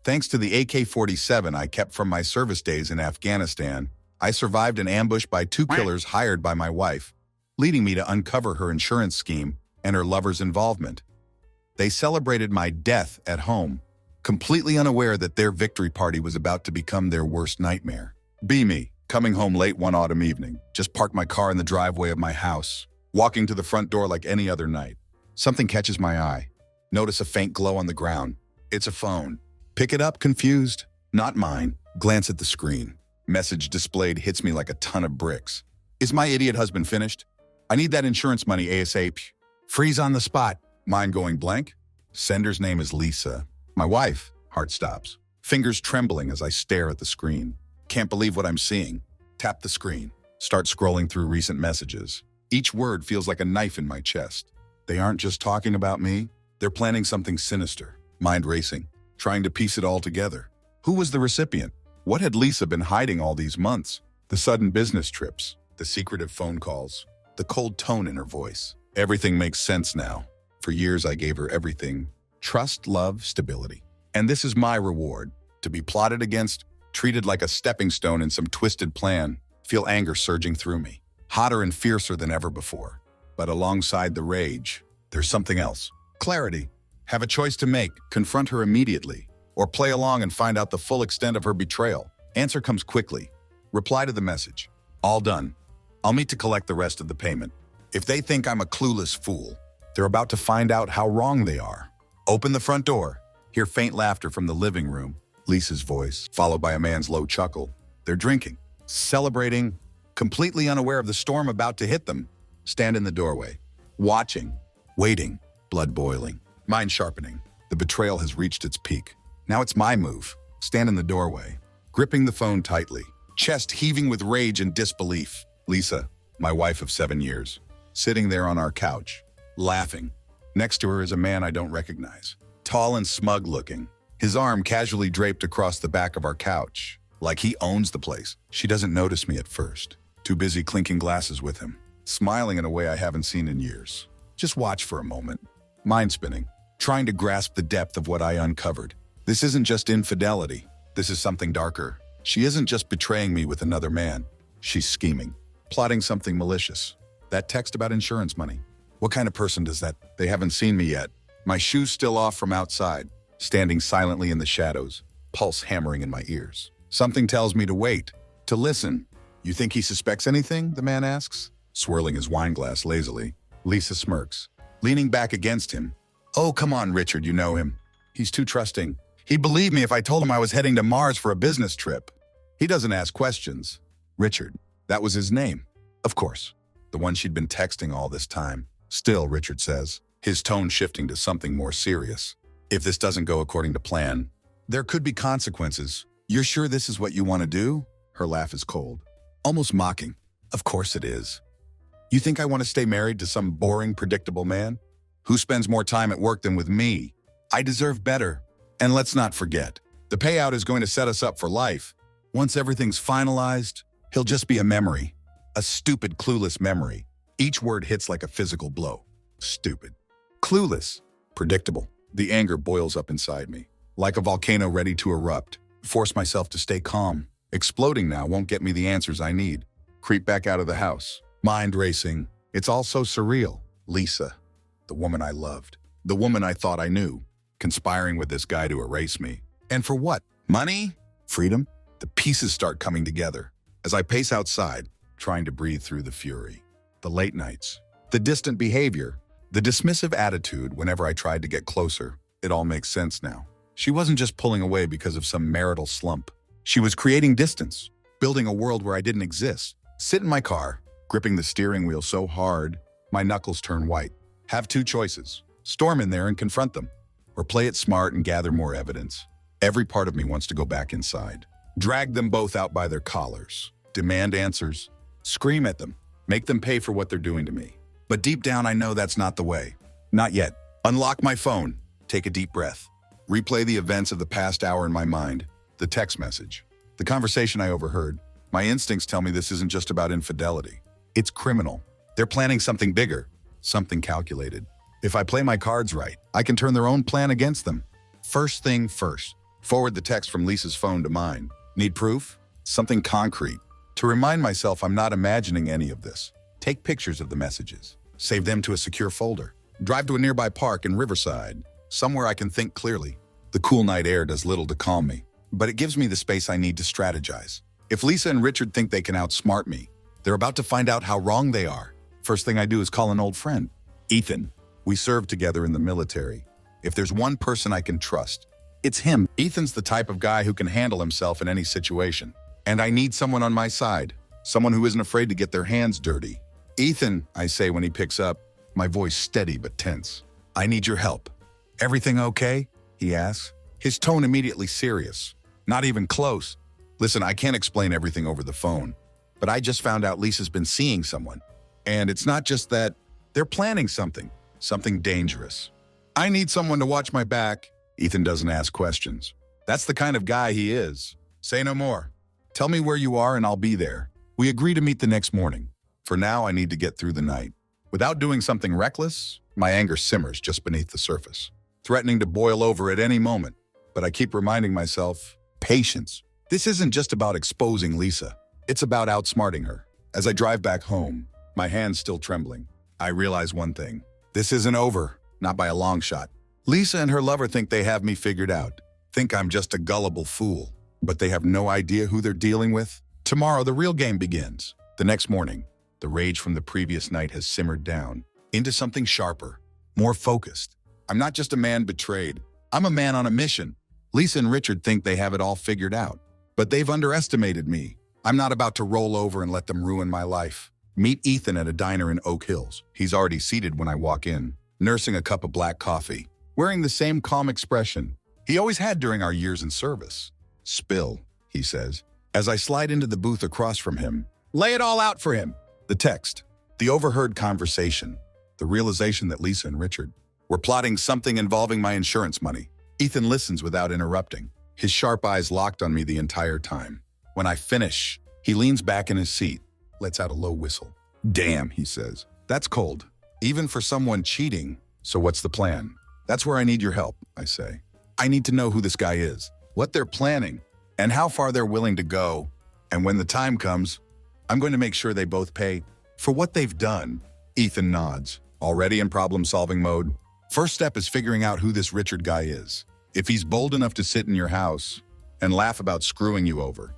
Thanks to the AK-47 I kept from my service days in Afghanistan, I survived an ambush by two killers hired by my wife, leading me to uncover her insurance scheme and her lover's involvement. They celebrated my death at home, completely unaware that their victory party was about to become their worst nightmare. Be me, coming home late one autumn evening, just parked my car in the driveway of my house, walking to the front door like any other night. Something catches my eye. Notice a faint glow on the ground. It's a phone. Pick it up, confused. Not mine. Glance at the screen. Message displayed hits me like a ton of bricks. Is my idiot husband finished? I need that insurance money ASAP. Freeze on the spot. Mind going blank? Sender's name is Lisa. My wife. Heart stops. Fingers trembling as I stare at the screen. Can't believe what I'm seeing. Tap the screen. Start scrolling through recent messages. Each word feels like a knife in my chest. They aren't just talking about me. They're planning something sinister. Mind racing. Trying to piece it all together. Who was the recipient? What had Lisa been hiding all these months? The sudden business trips. The secretive phone calls. The cold tone in her voice. Everything makes sense now. For years I gave her everything. Trust, love, stability. And this is my reward. To be plotted against, treated like a stepping stone in some twisted plan. Feel anger surging through me. Hotter and fiercer than ever before. But alongside the rage, there's something else. Clarity. Have a choice to make. Confront her immediately. Or play along and find out the full extent of her betrayal. Answer comes quickly. Reply to the message. All done. I'll meet to collect the rest of the payment. If they think I'm a clueless fool, they're about to find out how wrong they are. Open the front door. Hear faint laughter from the living room. Lisa's voice, followed by a man's low chuckle. They're drinking, celebrating, completely unaware of the storm about to hit them. Stand in the doorway, watching, waiting, blood boiling, mind sharpening. The betrayal has reached its peak. Now it's my move. Stand in the doorway, gripping the phone tightly, chest heaving with rage and disbelief. Lisa, my wife of 7 years, sitting there on our couch, laughing. Next to her is a man I don't recognize, tall and smug looking, his arm casually draped across the back of our couch, like he owns the place. She doesn't notice me at first, too busy clinking glasses with him, smiling in a way I haven't seen in years. Just watch for a moment, mind spinning, trying to grasp the depth of what I uncovered. This isn't just infidelity, this is something darker. She isn't just betraying me with another man, she's scheming, plotting something malicious. That text about insurance money. What kind of person does that? They haven't seen me yet. My shoes still off from outside, standing silently in the shadows, pulse hammering in my ears. Something tells me to wait, to listen. You think he suspects anything? The man asks, swirling his wine glass lazily. Lisa smirks, leaning back against him. Oh, come on, Richard, you know him. He's too trusting. He'd believe me if I told him I was heading to Mars for a business trip. He doesn't ask questions. Richard, that was his name. Of course, the one she'd been texting all this time. Still, Richard says, his tone shifting to something more serious. If this doesn't go according to plan, there could be consequences. You're sure this is what you want to do? Her laugh is cold, almost mocking. Of course it is. You think I want to stay married to some boring, predictable man? Who spends more time at work than with me? I deserve better. And let's not forget, the payout is going to set us up for life. Once everything's finalized, he'll just be a memory. A stupid, clueless memory. Each word hits like a physical blow. Stupid. Clueless. Predictable. The anger boils up inside me, like a volcano ready to erupt. Force myself to stay calm. Exploding now won't get me the answers I need. Creep back out of the house. Mind racing. It's all so surreal. Lisa, the woman I loved. The woman I thought I knew. Conspiring with this guy to erase me. And for what? Money? Freedom? The pieces start coming together. As I pace outside, trying to breathe through the fury. The late nights. The distant behavior. The dismissive attitude whenever I tried to get closer. It all makes sense now. She wasn't just pulling away because of some marital slump. She was creating distance, building a world where I didn't exist. Sit in my car, gripping the steering wheel so hard, my knuckles turn white. Have two choices. Storm in there and confront them, or play it smart and gather more evidence. Every part of me wants to go back inside. Drag them both out by their collars. Demand answers. Scream at them. Make them pay for what they're doing to me. But deep down, I know that's not the way. Not yet. Unlock my phone. Take a deep breath. Replay the events of the past hour in my mind. The text message. The conversation I overheard. My instincts tell me this isn't just about infidelity. It's criminal. They're planning something bigger. Something calculated. If I play my cards right, I can turn their own plan against them. First thing first. Forward the text from Lisa's phone to mine. Need proof? Something concrete. To remind myself I'm not imagining any of this. Take pictures of the messages. Save them to a secure folder. Drive to a nearby park in Riverside, somewhere I can think clearly. The cool night air does little to calm me, but it gives me the space I need to strategize. If Lisa and Richard think they can outsmart me, they're about to find out how wrong they are. First thing I do is call an old friend. Ethan. We served together in the military. If there's one person I can trust, it's him. Ethan's the type of guy who can handle himself in any situation. And I need someone on my side, someone who isn't afraid to get their hands dirty. Ethan, I say when he picks up, my voice steady but tense. I need your help. Everything okay? He asks, his tone immediately serious. Not even close. Listen, I can't explain everything over the phone, but I just found out Lisa's been seeing someone. And it's not just that, they're planning something dangerous. I need someone to watch my back. Ethan doesn't ask questions. That's the kind of guy he is. Say no more. Tell me where you are and I'll be there. We agree to meet the next morning. For now, I need to get through the night. Without doing something reckless, my anger simmers just beneath the surface, threatening to boil over at any moment. But I keep reminding myself, patience. This isn't just about exposing Lisa. It's about outsmarting her. As I drive back home, my hands still trembling, I realize one thing. This isn't over, not by a long shot. Lisa and her lover think they have me figured out, think I'm just a gullible fool, but they have no idea who they're dealing with. Tomorrow, the real game begins. The next morning, the rage from the previous night has simmered down into something sharper, more focused. I'm not just a man betrayed. I'm a man on a mission. Lisa and Richard think they have it all figured out, but they've underestimated me. I'm not about to roll over and let them ruin my life. Meet Ethan at a diner in Oak Hills. He's already seated when I walk in, nursing a cup of black coffee, wearing the same calm expression he always had during our years in service. Spill, he says, as I slide into the booth across from him. Lay it all out for him. The text, the overheard conversation, the realization that Lisa and Richard were plotting something involving my insurance money. Ethan listens without interrupting, his sharp eyes locked on me the entire time. When I finish, he leans back in his seat, lets out a low whistle. Damn, he says. That's cold. Even for someone cheating. So what's the plan? That's where I need your help, I say. I need to know who this guy is, what they're planning, and how far they're willing to go. And when the time comes, I'm going to make sure they both pay for what they've done. Ethan nods, already in problem-solving mode. First step is figuring out who this Richard guy is. If he's bold enough to sit in your house and laugh about screwing you over,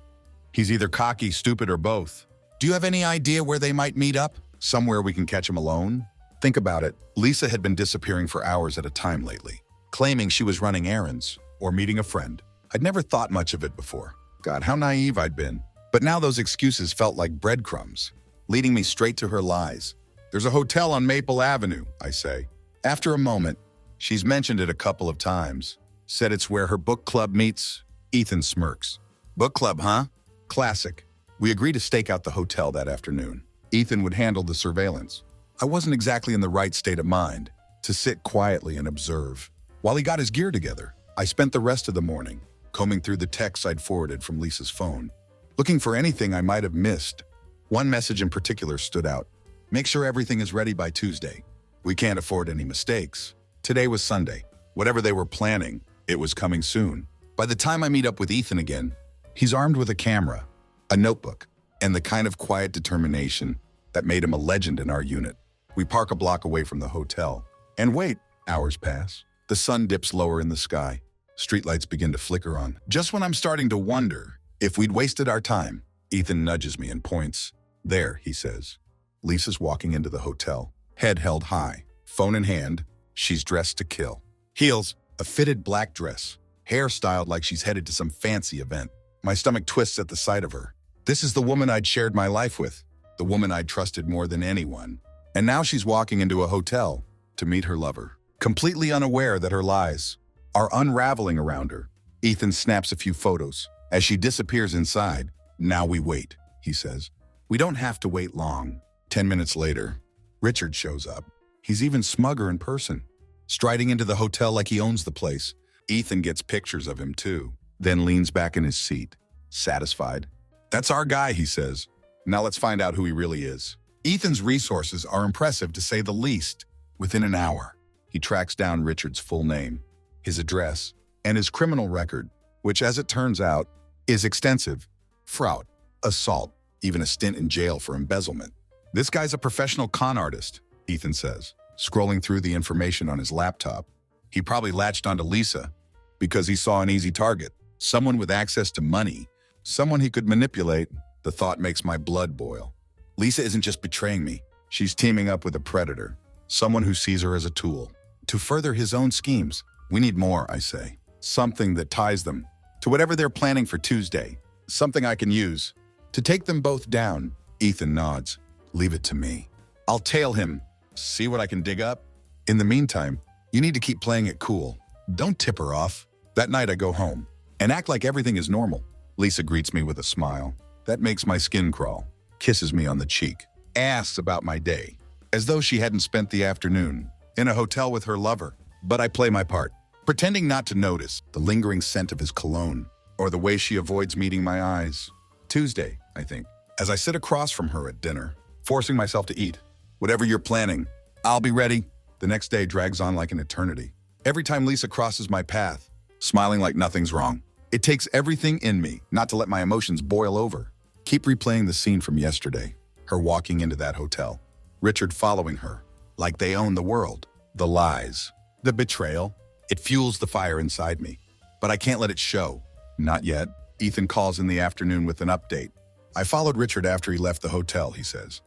he's either cocky, stupid, or both. Do you have any idea where they might meet up? Somewhere we can catch him alone? Think about it. Lisa had been disappearing for hours at a time lately, claiming she was running errands or meeting a friend. I'd never thought much of it before. God, how naive I'd been. But now those excuses felt like breadcrumbs, leading me straight to her lies. There's a hotel on Maple Avenue, I say. After a moment, she's mentioned it a couple of times, said it's where her book club meets. Ethan smirks. Book club, huh? Classic. We agreed to stake out the hotel that afternoon. Ethan would handle the surveillance. I wasn't exactly in the right state of mind to sit quietly and observe. While he got his gear together, I spent the rest of the morning combing through the texts I'd forwarded from Lisa's phone, looking for anything I might have missed. One message in particular stood out. Make sure everything is ready by Tuesday. We can't afford any mistakes. Today was Sunday. Whatever they were planning, it was coming soon. By the time I meet up with Ethan again, he's armed with a camera, a notebook, and the kind of quiet determination that made him a legend in our unit. We park a block away from the hotel and wait. Hours pass. The sun dips lower in the sky. Streetlights begin to flicker on. Just when I'm starting to wonder if we'd wasted our time, Ethan nudges me and points. There, he says. Lisa's walking into the hotel, head held high, phone in hand. She's dressed to kill. Heels, a fitted black dress, hair styled like she's headed to some fancy event. My stomach twists at the sight of her. This is the woman I'd shared my life with, the woman I'd trusted more than anyone. And now she's walking into a hotel to meet her lover, completely unaware that her lies are unraveling around her. Ethan snaps a few photos as she disappears inside. Now we wait, he says. We don't have to wait long. 10 minutes later, Richard shows up. He's even smugger in person, striding into the hotel like he owns the place. Ethan gets pictures of him too, then leans back in his seat, satisfied. That's our guy, he says. Now let's find out who he really is. Ethan's resources are impressive to say the least. Within an hour, he tracks down Richard's full name, his address, and his criminal record. which, as it turns out, is extensive. Fraud, assault, even a stint in jail for embezzlement. This guy's a professional con artist, Ethan says, scrolling through the information on his laptop. He probably latched onto Lisa because he saw an easy target, someone with access to money, someone he could manipulate. The thought makes my blood boil. Lisa isn't just betraying me. She's teaming up with a predator, someone who sees her as a tool. To further his own schemes, we need more, I say. Something that ties them to whatever they're planning for Tuesday. Something I can use to take them both down. Ethan nods. Leave it to me. I'll tail him. See what I can dig up. In the meantime, you need to keep playing it cool. Don't tip her off. That night I go home and act like everything is normal. Lisa greets me with a smile. That makes my skin crawl. Kisses me on the cheek. Asks about my day, as though she hadn't spent the afternoon in a hotel with her lover. But I play my part, pretending not to notice the lingering scent of his cologne or the way she avoids meeting my eyes. Tuesday, I think, as I sit across from her at dinner, forcing myself to eat. Whatever you're planning, I'll be ready. The next day drags on like an eternity. Every time Lisa crosses my path, smiling like nothing's wrong. It takes everything in me not to let my emotions boil over. Keep replaying the scene from yesterday, her walking into that hotel, Richard following her, like they own the world. The lies, the betrayal, it fuels the fire inside me. But I can't let it show. Not yet. Ethan calls in the afternoon with an update. I followed Richard after he left the hotel, he says.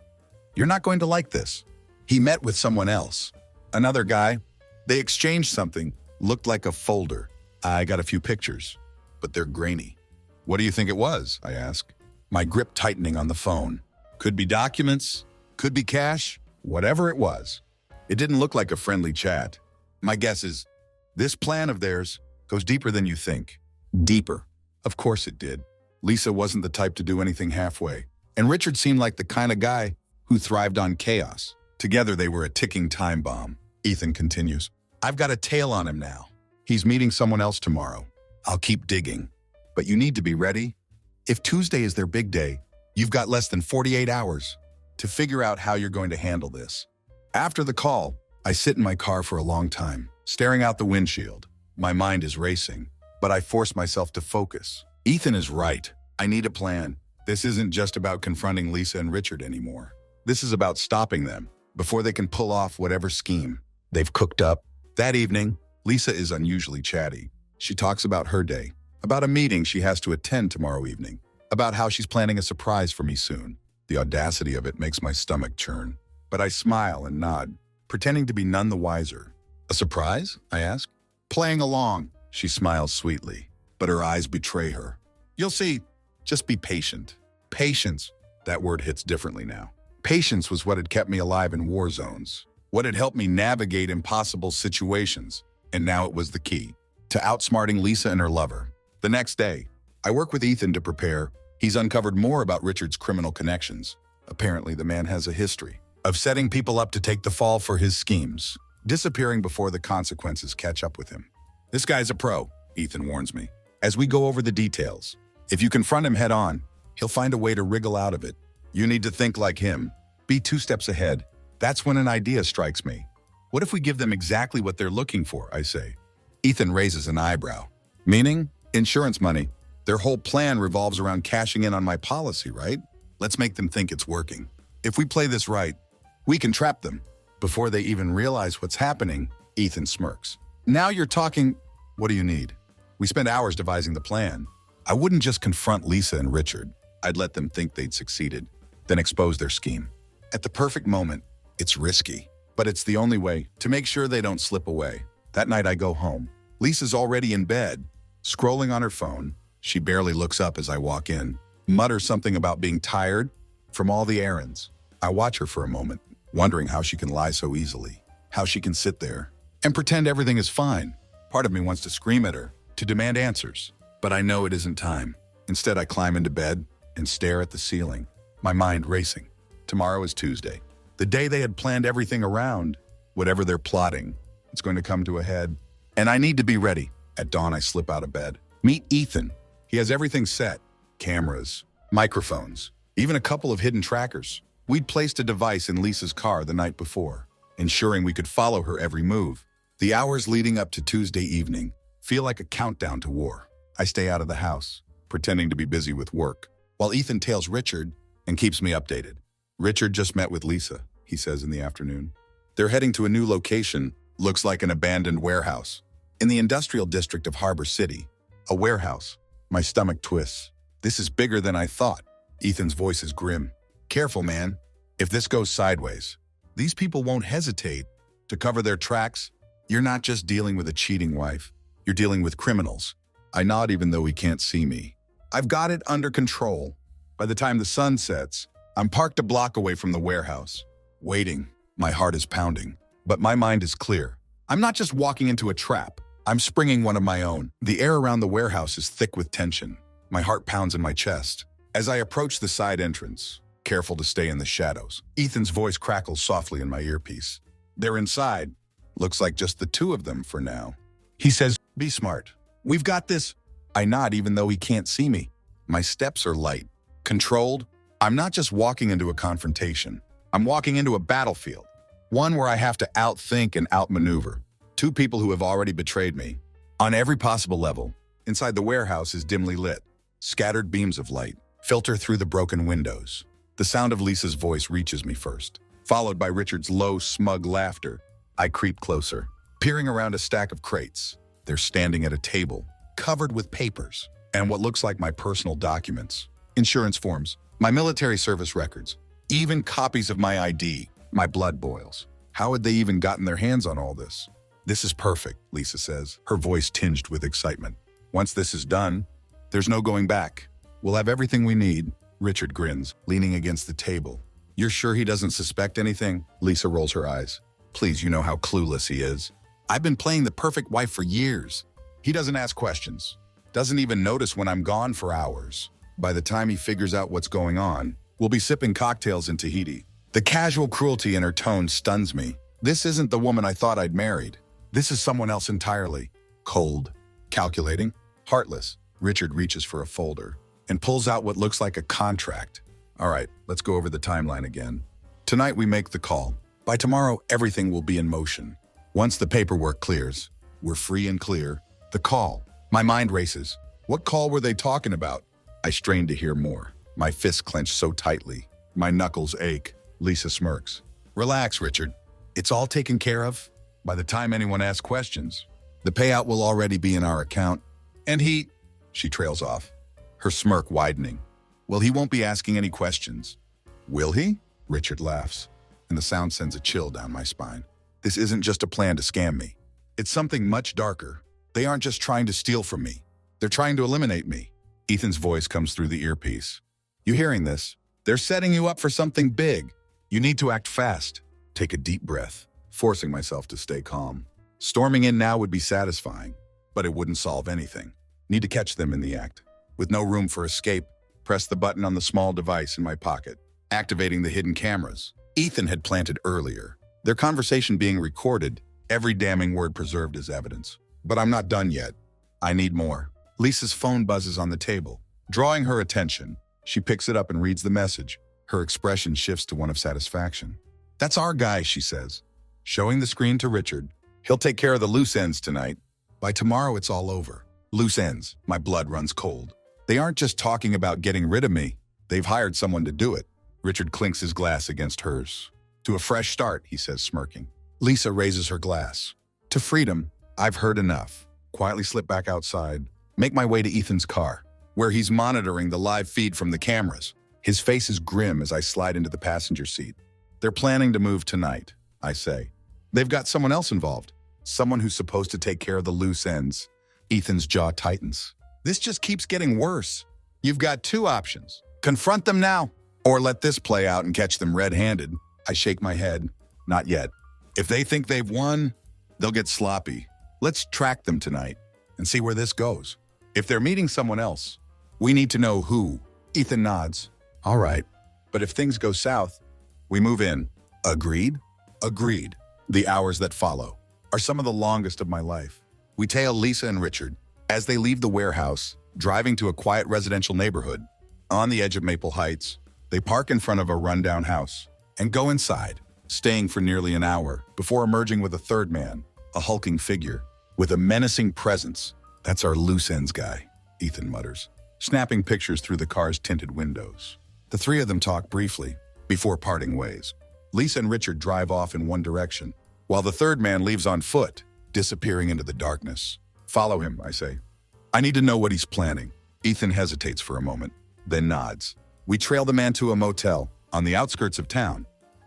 You're not going to like this. He met with someone else. Another guy. They exchanged something. Looked like a folder. I got a few pictures, but they're grainy. What do you think it was? I ask. My grip tightening on the phone. Could be documents, could be cash, whatever it was. It didn't look like a friendly chat. My guess is, this plan of theirs goes deeper than you think. Deeper. Of course it did. Lisa wasn't the type to do anything halfway, and Richard seemed like the kind of guy who thrived on chaos. Together they were a ticking time bomb. Ethan continues. I've got a tail on him now. He's meeting someone else tomorrow. I'll keep digging. But you need to be ready. If Tuesday is their big day, you've got less than 48 hours to figure out how you're going to handle this. After the call, I sit in my car for a long time, staring out the windshield. My mind is racing, but I force myself to focus. Ethan is right. I need a plan. This isn't just about confronting Lisa and Richard anymore. This is about stopping them before they can pull off whatever scheme they've cooked up. That evening, Lisa is unusually chatty. She talks about her day, about a meeting she has to attend tomorrow evening, about how she's planning a surprise for me soon. The audacity of it makes my stomach churn, but I smile and nod, pretending to be none the wiser. A surprise? I ask. Playing along. She smiles sweetly, but her eyes betray her. You'll see. Just be patient. Patience. That word hits differently now. Patience was what had kept me alive in war zones, what had helped me navigate impossible situations, and now it was the key to outsmarting Lisa and her lover. The next day, I work with Ethan to prepare. He's uncovered more about Richard's criminal connections. Apparently, the man has a history of setting people up to take the fall for his schemes, disappearing before the consequences catch up with him. This guy's a pro, Ethan warns me, as we go over the details. If you confront him head on, he'll find a way to wriggle out of it. You need to think like him. Be 2 steps ahead. That's when an idea strikes me. What if we give them exactly what they're looking for, I say. Ethan raises an eyebrow. Meaning? Insurance money. Their whole plan revolves around cashing in on my policy, right? Let's make them think it's working. If we play this right, we can trap them. Before they even realize what's happening, Ethan smirks. Now you're talking. What do you need? We spent hours devising the plan. I wouldn't just confront Lisa and Richard. I'd let them think they'd succeeded, then expose their scheme. At the perfect moment, it's risky, but it's the only way to make sure they don't slip away. That night I go home. Lisa's already in bed, scrolling on her phone. She barely looks up as I walk in, mutters something about being tired from all the errands. I watch her for a moment, wondering how she can lie so easily, how she can sit there and pretend everything is fine. Part of me wants to scream at her, to demand answers, but I know it isn't time. Instead, I climb into bed and stare at the ceiling, my mind racing. Tomorrow is Tuesday, the day they had planned everything around. Whatever they're plotting, it's going to come to a head, and I need to be ready. At dawn, I slip out of bed. Meet Ethan. He has everything set. Cameras, microphones, even a couple of hidden trackers. We'd placed a device in Lisa's car the night before, ensuring we could follow her every move. The hours leading up to Tuesday evening feel like a countdown to war. I stay out of the house, pretending to be busy with work, while Ethan tails Richard and keeps me updated. Richard just met with Lisa, he says in the afternoon. They're heading to a new location, looks like an abandoned warehouse. In the industrial district of Harbor City. A warehouse. My stomach twists. This is bigger than I thought. Ethan's voice is grim. Careful, man. If this goes sideways, these people won't hesitate to cover their tracks. You're not just dealing with a cheating wife. You're dealing with criminals. I nod even though he can't see me. I've got it under control. By the time the sun sets, I'm parked a block away from the warehouse. Waiting. My heart is pounding. But my mind is clear. I'm not just walking into a trap. I'm springing one of my own. The air around the warehouse is thick with tension. My heart pounds in my chest. As I approach the side entrance, careful to stay in the shadows, Ethan's voice crackles softly in my earpiece. They're inside. Looks like just the two of them for now. He says, "Be smart. We've got this." I nod even though he can't see me. My steps are light, controlled. I'm not just walking into a confrontation. I'm walking into a battlefield. One where I have to outthink and outmaneuver. Two people who have already betrayed me. On every possible level, inside the warehouse is dimly lit. Scattered beams of light filter through the broken windows. The sound of Lisa's voice reaches me first, followed by Richard's low, smug laughter. I creep closer, peering around a stack of crates. They're standing at a table, covered with papers, and what looks like my personal documents. Insurance forms, my military service records, even copies of my ID. My blood boils. How had they even gotten their hands on all this? "This is perfect," Lisa says, her voice tinged with excitement. "Once this is done, there's no going back. We'll have everything we need." Richard grins, leaning against the table. "You're sure he doesn't suspect anything?" Lisa rolls her eyes. "Please, you know how clueless he is. I've been playing the perfect wife for years. He doesn't ask questions, doesn't even notice when I'm gone for hours. By the time he figures out what's going on, we'll be sipping cocktails in Tahiti." The casual cruelty in her tone stuns me. This isn't the woman I thought I'd married. This is someone else entirely. Cold, calculating, heartless. Richard reaches for a folder and pulls out what looks like a contract. "All right, let's go over the timeline again. Tonight we make the call. By tomorrow, everything will be in motion. Once the paperwork clears, we're free and clear. The call." My mind races. What call were they talking about? I strain to hear more. My fists clench so tightly. My knuckles ache. Lisa smirks. "Relax, Richard. It's all taken care of. By the time anyone asks questions, the payout will already be in our account. And he..." She trails off, her smirk widening. "Well, he won't be asking any questions." "Will he?" Richard laughs, and the sound sends a chill down my spine. This isn't just a plan to scam me. It's something much darker. They aren't just trying to steal from me. They're trying to eliminate me. Ethan's voice comes through the earpiece. "You hearing this? They're setting you up for something big. You need to act fast." Take a deep breath, forcing myself to stay calm. Storming in now would be satisfying, but it wouldn't solve anything. Need to catch them in the act. With no room for escape, press the button on the small device in my pocket, activating the hidden cameras Ethan had planted earlier. Their conversation being recorded, every damning word preserved as evidence. But I'm not done yet. I need more. Lisa's phone buzzes on the table. Drawing her attention, she picks it up and reads the message. Her expression shifts to one of satisfaction. "That's our guy," she says, showing the screen to Richard. "He'll take care of the loose ends tonight. By tomorrow, it's all over." Loose ends. My blood runs cold. They aren't just talking about getting rid of me. They've hired someone to do it. Richard clinks his glass against hers. "To a fresh start," he says, smirking. Lisa raises her glass. "To freedom. I've heard enough." Quietly slip back outside. Make my way to Ethan's car, where he's monitoring the live feed from the cameras. His face is grim as I slide into the passenger seat. "They're planning to move tonight," I say. "They've got someone else involved. Someone who's supposed to take care of the loose ends." Ethan's jaw tightens. "This just keeps getting worse. You've got two options. Confront them now, or let this play out and catch them red-handed." I shake my head. "Not yet. If they think they've won, they'll get sloppy. Let's track them tonight and see where this goes. If they're meeting someone else, we need to know who." Ethan nods. "All right, but if things go south, we move in." "Agreed?" "Agreed." The hours that follow are some of the longest of my life. We tail Lisa and Richard as they leave the warehouse, driving to a quiet residential neighborhood. On the edge of Maple Heights, they park in front of a rundown house and go inside, staying for nearly an hour before emerging with a third man, a hulking figure with a menacing presence. That's our loose ends guy. Ethan mutters, snapping pictures through the car's tinted windows. The three of them talk briefly, before parting ways. Lisa and Richard drive off in one direction, while the third man leaves on foot, disappearing into the darkness. Follow him, I say. I need to know what he's planning. Ethan hesitates for a moment, then nods. We trail the man to a motel on the outskirts of town,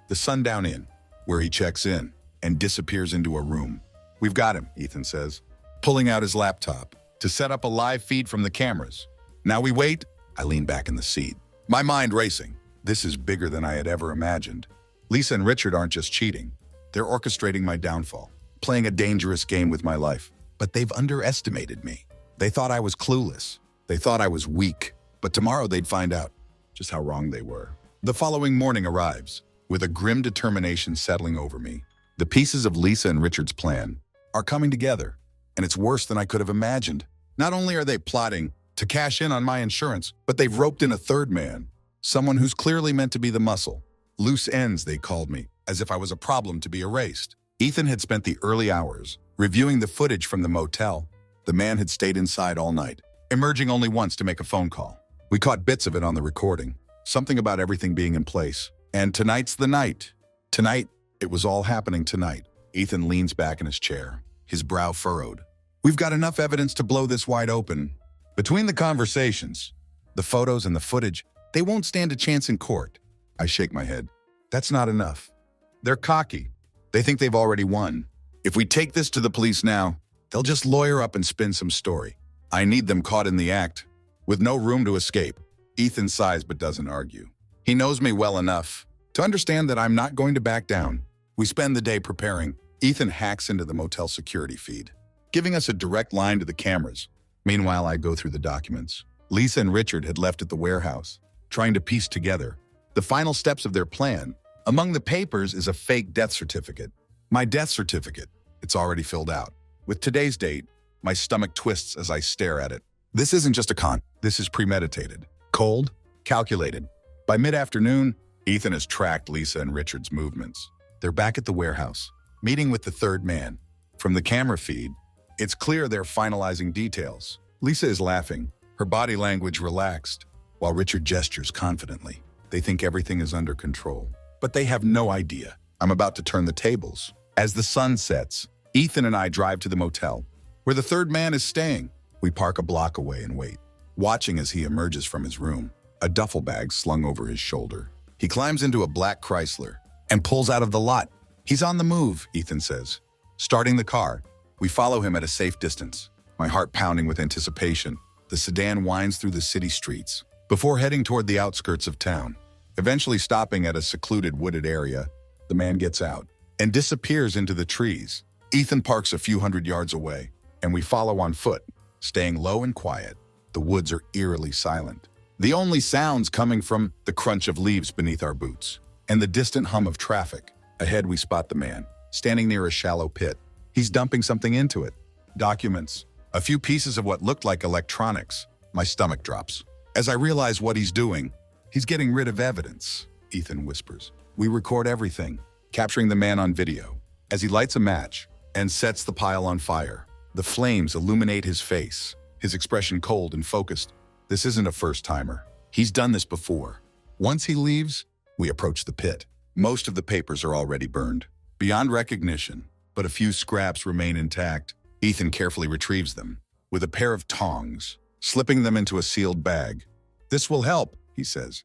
the Sundown Inn, where he checks in and disappears into a room. We've got him, Ethan says, pulling out his laptop to set up a live feed from the cameras. Now we wait. I lean back in the seat, my mind racing. This is bigger than I had ever imagined. Lisa and Richard aren't just cheating. They're orchestrating my downfall, playing a dangerous game with my life. But they've underestimated me. They thought I was clueless. They thought I was weak. But tomorrow they'd find out just how wrong they were. The following morning arrives, with a grim determination settling over me. The pieces of Lisa and Richard's plan are coming together, and it's worse than I could have imagined. Not only are they plotting to cash in on my insurance, but they've roped in a third man, someone who's clearly meant to be the muscle. Loose ends, they called me, as if I was a problem to be erased. Ethan had spent the early hours reviewing the footage from the motel. The man had stayed inside all night, emerging only once to make a phone call. We caught bits of it on the recording, something about everything being in place. And tonight's the night. Tonight, it was all happening tonight. Ethan leans back in his chair, his brow furrowed. We've got enough evidence to blow this wide open. Between the conversations, the photos and the footage, they won't stand a chance in court. I shake my head. That's not enough. They're cocky. They think they've already won. If we take this to the police now, they'll just lawyer up and spin some story. I need them caught in the act, with no room to escape. Ethan sighs but doesn't argue. He knows me well enough to understand that I'm not going to back down. We spend the day preparing. Ethan hacks into the motel security feed, giving us a direct line to the cameras. Meanwhile, I go through the documents. Lisa and Richard had left at the warehouse, trying to piece together the final steps of their plan. Among the papers is a fake death certificate. My death certificate. It's already filled out. With today's date, my stomach twists as I stare at it. This isn't just a con. This is premeditated. Cold, calculated. By mid-afternoon, Ethan has tracked Lisa and Richard's movements. They're back at the warehouse, meeting with the third man. From the camera feed, it's clear they're finalizing details. Lisa is laughing, her body language relaxed, while Richard gestures confidently. They think everything is under control, but they have no idea. I'm about to turn the tables. As the sun sets, Ethan and I drive to the motel, where the third man is staying. We park a block away and wait, watching as he emerges from his room, a duffel bag slung over his shoulder. He climbs into a black Chrysler and pulls out of the lot. He's on the move, Ethan says. Starting the car, we follow him at a safe distance, my heart pounding with anticipation. The sedan winds through the city streets before heading toward the outskirts of town. Eventually stopping at a secluded wooded area, the man gets out and disappears into the trees. Ethan parks a few hundred yards away, and we follow on foot, staying low and quiet. The woods are eerily silent. The only sounds coming from the crunch of leaves beneath our boots and the distant hum of traffic. Ahead, we spot the man, standing near a shallow pit. He's dumping something into it. Documents, a few pieces of what looked like electronics. My stomach drops. As I realize what he's doing, he's getting rid of evidence, Ethan whispers. We record everything, capturing the man on video. As he lights a match and sets the pile on fire, the flames illuminate his face, his expression cold and focused. This isn't a first-timer. He's done this before. Once he leaves, we approach the pit. Most of the papers are already burned, beyond recognition, but a few scraps remain intact. Ethan carefully retrieves them with a pair of tongs, slipping them into a sealed bag. This will help, he says.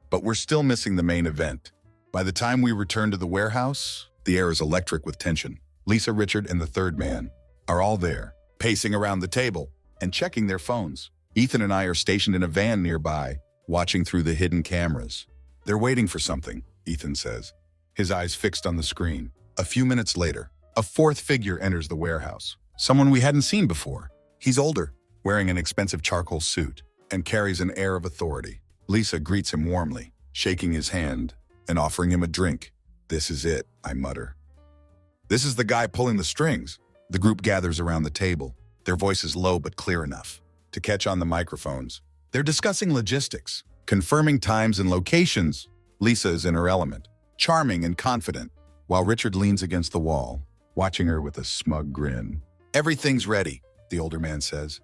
But we're still missing the main event. By the time we return to the warehouse, the air is electric with tension. Lisa, Richard, and the third man are all there, pacing around the table and checking their phones. Ethan and I are stationed in a van nearby, watching through the hidden cameras. They're waiting for something, Ethan says, his eyes fixed on the screen. A few minutes later, a fourth figure enters the warehouse, someone we hadn't seen before. He's older, wearing an expensive charcoal suit, and carries an air of authority. Lisa greets him warmly, shaking his hand and offering him a drink. This is it, I mutter. This is the guy pulling the strings. The group gathers around the table, their voices low but clear enough to catch on the microphones. They're discussing logistics, confirming times and locations. Lisa is in her element, charming and confident, while Richard leans against the wall, watching her with a smug grin. Everything's ready, the older man says.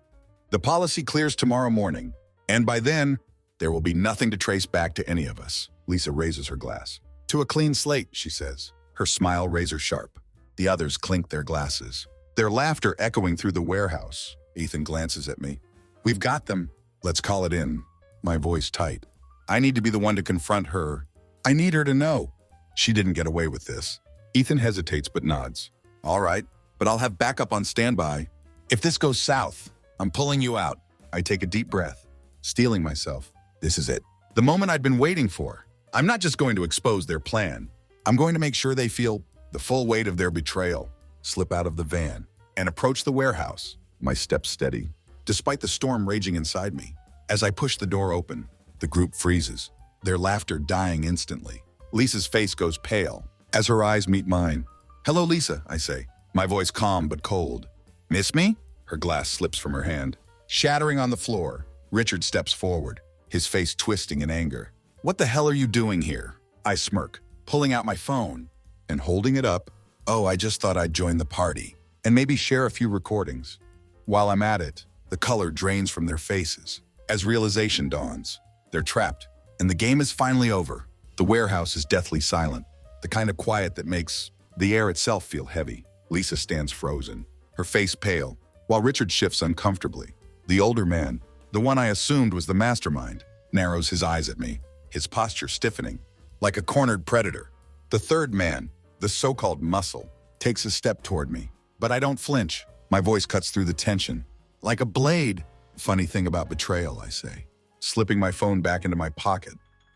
The policy clears tomorrow morning, and by then, there will be nothing to trace back to any of us. Lisa raises her glass. To a clean slate, she says, her smile razor sharp. The others clink their glasses, their laughter echoing through the warehouse. Ethan glances at me. We've got them. Let's call it in. My voice tight. I need to be the one to confront her. I need her to know. She didn't get away with this. Ethan hesitates but nods. All right, but I'll have backup on standby. If this goes south, I'm pulling you out. I take a deep breath, steeling myself. This is it. The moment I'd been waiting for. I'm not just going to expose their plan. I'm going to make sure they feel the full weight of their betrayal. Slip out of the van and approach the warehouse, my steps steady, despite the storm raging inside me. As I push the door open, the group freezes, their laughter dying instantly. Lisa's face goes pale as her eyes meet mine. Hello, Lisa, I say, my voice calm but cold. Miss me? Her glass slips from her hand. Shattering on the floor, Richard steps forward, his face twisting in anger. What the hell are you doing here? I smirk, pulling out my phone and holding it up. Oh, I just thought I'd join the party and maybe share a few recordings. While I'm at it, the color drains from their faces. As realization dawns, they're trapped, and the game is finally over. The warehouse is deathly silent, the kind of quiet that makes the air itself feel heavy. Lisa stands frozen, her face pale, while Richard shifts uncomfortably. The older man, the one I assumed was the mastermind, narrows his eyes at me, his posture stiffening, like a cornered predator. The third man, the so-called muscle, takes a step toward me, but I don't flinch. My voice cuts through the tension, like a blade. Funny thing about betrayal, I say, slipping my phone back into my pocket.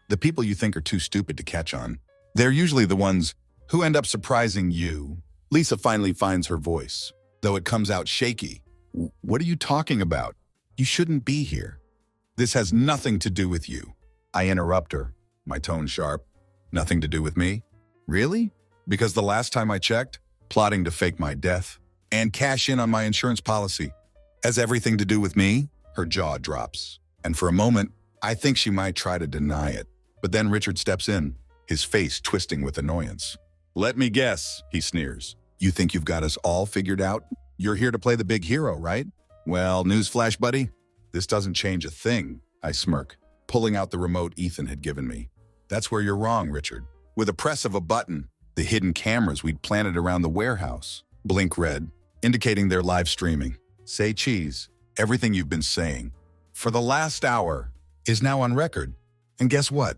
The people you think are too stupid to catch on, they're usually the ones who end up surprising you. Lisa finally finds her voice, though it comes out shaky. What are you talking about? You shouldn't be here. This has nothing to do with you. I interrupt her, my tone sharp. Nothing to do with me? Really? Because the last time I checked, plotting to fake my death and cash in on my insurance policy has everything to do with me? Her jaw drops, and for a moment, I think she might try to deny it. But then Richard steps in, his face twisting with annoyance. Let me guess, he sneers. You think you've got us all figured out? You're here to play the big hero, right? Well, newsflash, buddy, this doesn't change a thing, I smirk, pulling out the remote Ethan had given me. That's where you're wrong, Richard. With a press of a button, the hidden cameras we'd planted around the warehouse blink red, indicating they're live streaming. Say cheese. Everything you've been saying for the last hour is now on record. And guess what?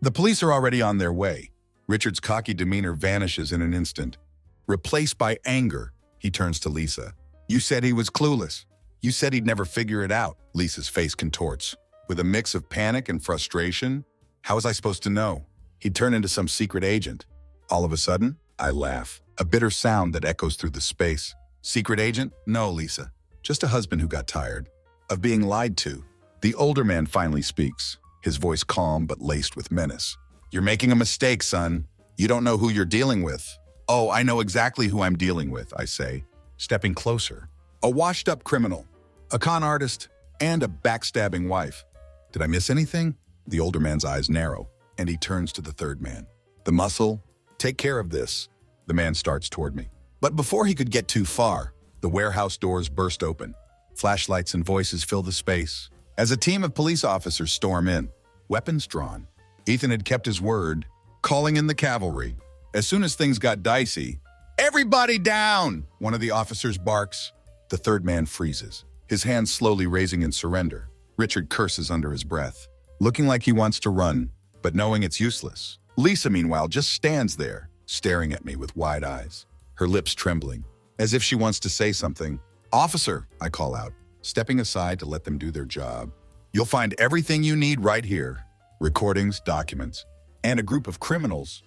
The police are already on their way. Richard's cocky demeanor vanishes in an instant. Replaced by anger, he turns to Lisa. You said he was clueless. You said he'd never figure it out. Lisa's face contorts. With a mix of panic and frustration, how was I supposed to know? He'd turn into some secret agent. All of a sudden, I laugh, a bitter sound that echoes through the space. Secret agent? No, Lisa. Just a husband who got tired of being lied to. The older man finally speaks, his voice calm but laced with menace. You're making a mistake, son. You don't know who you're dealing with. Oh, I know exactly who I'm dealing with, I say, stepping closer. A washed-up criminal, a con artist, and a backstabbing wife. Did I miss anything? The older man's eyes narrow, and he turns to the third man. The muscle, take care of this. The man starts toward me. But before he could get too far, the warehouse doors burst open. Flashlights and voices fill the space as a team of police officers storm in, weapons drawn. Ethan had kept his word, calling in the cavalry. As soon as things got dicey, everybody down! One of the officers barks. The third man freezes, his hands slowly raising in surrender. Richard curses under his breath, looking like he wants to run, but knowing it's useless. Lisa, meanwhile, just stands there, staring at me with wide eyes, her lips trembling, as if she wants to say something. Officer, I call out, stepping aside to let them do their job. You'll find everything you need right here. Recordings, documents, and a group of criminals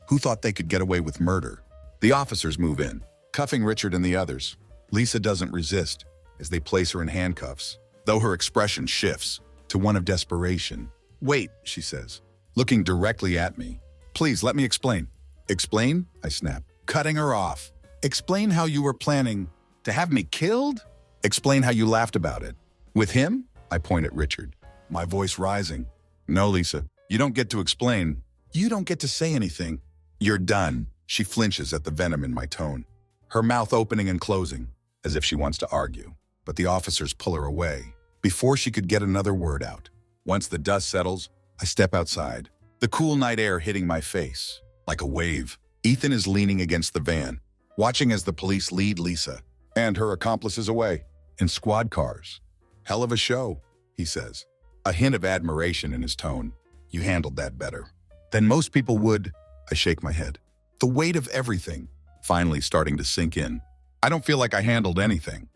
who thought they could get away with murder. The officers move in, cuffing Richard and the others. Lisa doesn't resist as they place her in handcuffs, though her expression shifts to one of desperation. Wait, she says, looking directly at me. Please, let me explain. Explain? I snap, cutting her off. Explain how you were planning to have me killed? Explain how you laughed about it. With him? I point at Richard, my voice rising. No, Lisa, you don't get to explain. You don't get to say anything. You're done. She flinches at the venom in my tone, her mouth opening and closing, as if she wants to argue. but the officers pull her away before she could get another word out. Once the dust settles, I step outside, the cool night air hitting my face like a wave. Ethan is leaning against the van, watching as the police lead Lisa and her accomplices away in squad cars. "Hell of a show," he says, a hint of admiration in his tone. "You handled that better than most people would." I shake my head, the weight of everything finally starting to sink in. I don't feel like I handled anything.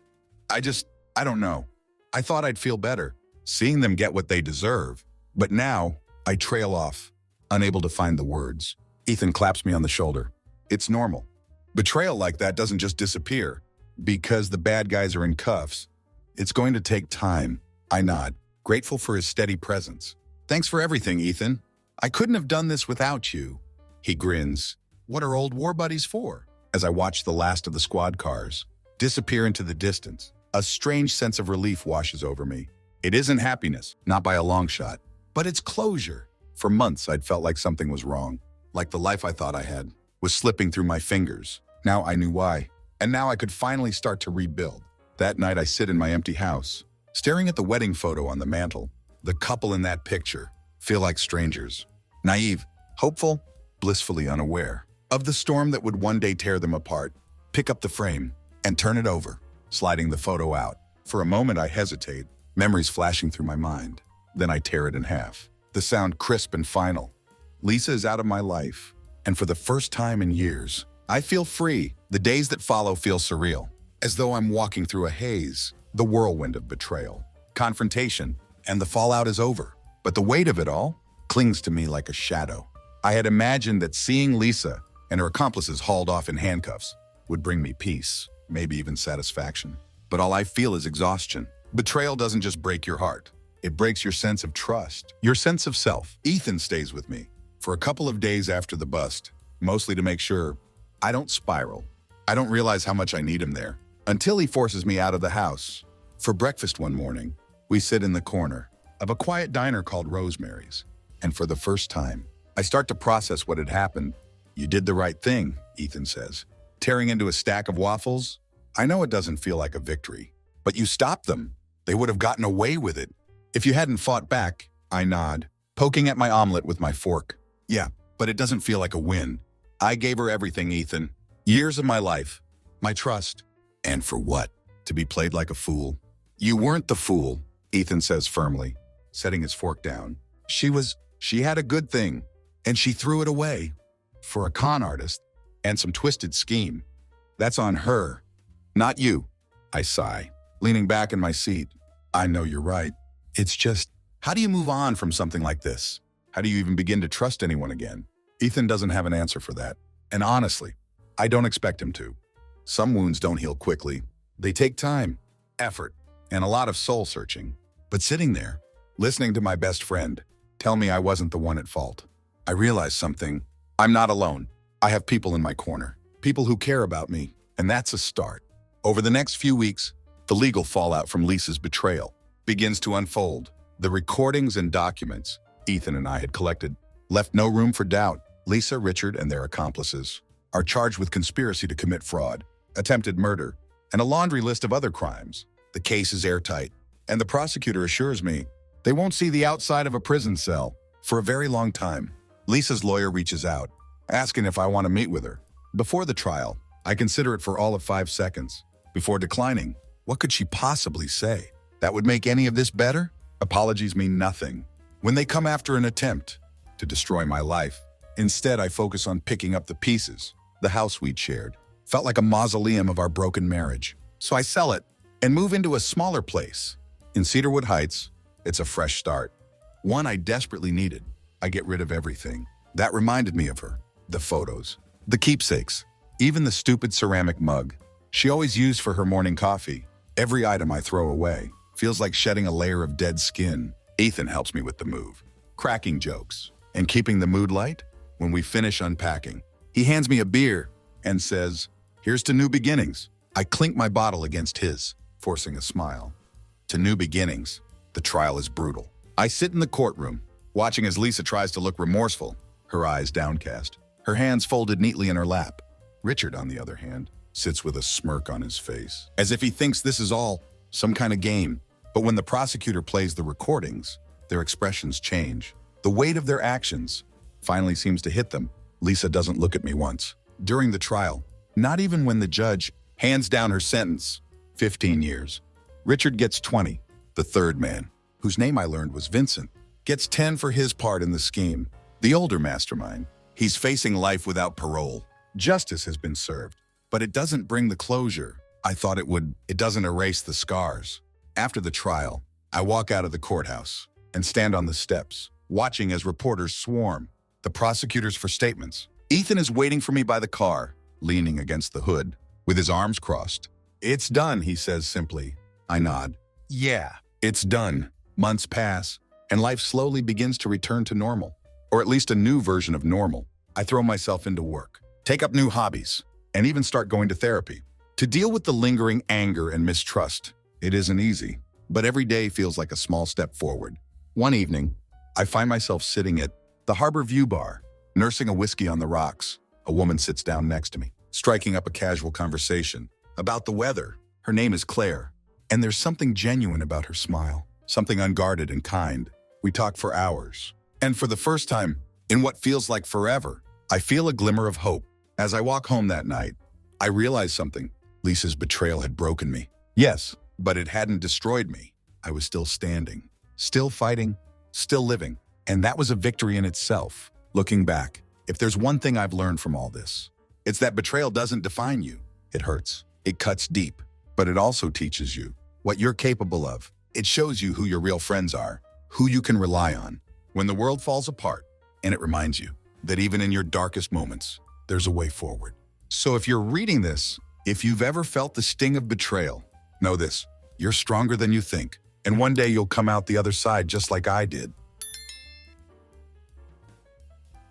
I don't know. I thought I'd feel better, seeing them get what they deserve. But now, I trail off, unable to find the words. Ethan claps me on the shoulder. "It's normal. Betrayal like that doesn't just disappear because the bad guys are in cuffs. It's going to take time." I nod, grateful for his steady presence. "Thanks for everything, Ethan. I couldn't have done this without you." He grins. "What are old war buddies for?" As I watch the last of the squad cars disappear into the distance, a strange sense of relief washes over me. It isn't happiness, not by a long shot, but it's closure. For months, I'd felt like something was wrong, like the life I thought I had was slipping through my fingers. Now I knew why, and now I could finally start to rebuild. That night, I sit in my empty house, staring at the wedding photo on the mantle. The couple in that picture feel like strangers, naive, hopeful, blissfully unaware of the storm that would one day tear them apart. Pick up the frame and turn it over, sliding the photo out. For a moment, I hesitate, memories flashing through my mind. Then I tear it in half, the sound crisp and final. Lisa is out of my life, and for the first time in years, I feel free. The days that follow feel surreal, as though I'm walking through a haze, the whirlwind of betrayal, confrontation, and the fallout is over. But the weight of it all clings to me like a shadow. I had imagined that seeing Lisa and her accomplices hauled off in handcuffs would bring me peace, maybe even satisfaction. But all I feel is exhaustion. Betrayal doesn't just break your heart. It breaks your sense of trust, your sense of self. Ethan stays with me for a couple of days after the bust, mostly to make sure I don't spiral. I don't realize how much I need him there until he forces me out of the house. For breakfast one morning, we sit in the corner of a quiet diner called Rosemary's, and for the first time, I start to process what had happened. "You did the right thing," Ethan says, tearing into a stack of waffles. "I know it doesn't feel like a victory, but you stopped them. They would have gotten away with it if you hadn't fought back." I nod, poking at my omelet with my fork. "Yeah, but it doesn't feel like a win. I gave her everything, Ethan. Years of my life, my trust. And for what? To be played like a fool?" "You weren't the fool," Ethan says firmly, setting his fork down. She had a good thing, and she threw it away for a con artist and some twisted scheme. That's on her, not you." I sigh, leaning back in my seat. "I know you're right. It's just, how do you move on from something like this? How do you even begin to trust anyone again?" Ethan doesn't have an answer for that. And honestly, I don't expect him to. Some wounds don't heal quickly. They take time, effort, and a lot of soul searching. But sitting there, listening to my best friend tell me I wasn't the one at fault, I realized something. I'm not alone. I have people in my corner, people who care about me, and that's a start. Over the next few weeks, the legal fallout from Lisa's betrayal begins to unfold. The recordings and documents Ethan and I had collected left no room for doubt. Lisa, Richard, and their accomplices are charged with conspiracy to commit fraud, attempted murder, and a laundry list of other crimes. The case is airtight, and the prosecutor assures me they won't see the outside of a prison cell for a very long time. Lisa's lawyer reaches out, asking if I want to meet with her. Before the trial, I consider it for all of 5 seconds. Before declining, what could she possibly say that would make any of this better? Apologies mean nothing when they come after an attempt to destroy my life. Instead, I focus on picking up the pieces. The house we'd shared felt like a mausoleum of our broken marriage. So I sell it and move into a smaller place. In Cedarwood Heights, it's a fresh start. One I desperately needed. I get rid of everything that reminded me of her. The photos, the keepsakes, even the stupid ceramic mug she always used for her morning coffee. Every item I throw away feels like shedding a layer of dead skin. Ethan helps me with the move, cracking jokes and keeping the mood light. When we finish unpacking, he hands me a beer and says, "Here's to new beginnings." I clink my bottle against his, forcing a smile. To new beginnings. The trial is brutal. I sit in the courtroom, watching as Lisa tries to look remorseful, her eyes downcast, her hands folded neatly in her lap. Richard, on the other hand, sits with a smirk on his face, as if he thinks this is all some kind of game. But when the prosecutor plays the recordings, their expressions change. The weight of their actions finally seems to hit them. Lisa doesn't look at me once. During the trial, not even when the judge hands down her sentence, 15 years. Richard gets 20. The third man, whose name I learned was Vincent, gets 10 for his part in the scheme. The older mastermind, he's facing life without parole. Justice has been served, but it doesn't bring the closure I thought it would. It doesn't erase the scars. After the trial, I walk out of the courthouse and stand on the steps, watching as reporters swarm the prosecutors for statements. Ethan is waiting for me by the car, leaning against the hood, with his arms crossed. "It's done," he says simply. I nod. "Yeah, it's done." Months pass, and life slowly begins to return to normal, or at least a new version of normal. I throw myself into work, take up new hobbies, and even start going to therapy. To deal with the lingering anger and mistrust, it isn't easy, but every day feels like a small step forward. One evening, I find myself sitting at the Harbor View Bar, nursing a whiskey on the rocks. A woman sits down next to me, striking up a casual conversation about the weather. Her name is Claire, and there's something genuine about her smile, something unguarded and kind. We talk for hours, and for the first time, in what feels like forever, I feel a glimmer of hope. As I walk home that night, I realize something. Lisa's betrayal had broken me. Yes, but it hadn't destroyed me. I was still standing, still fighting, still living. And that was a victory in itself. Looking back, if there's one thing I've learned from all this, it's that betrayal doesn't define you. It hurts. It cuts deep. But it also teaches you what you're capable of. It shows you who your real friends are, who you can rely on when the world falls apart. And it reminds you that even in your darkest moments, there's a way forward. So if you're reading this, if you've ever felt the sting of betrayal, know this: you're stronger than you think. And one day you'll come out the other side just like I did.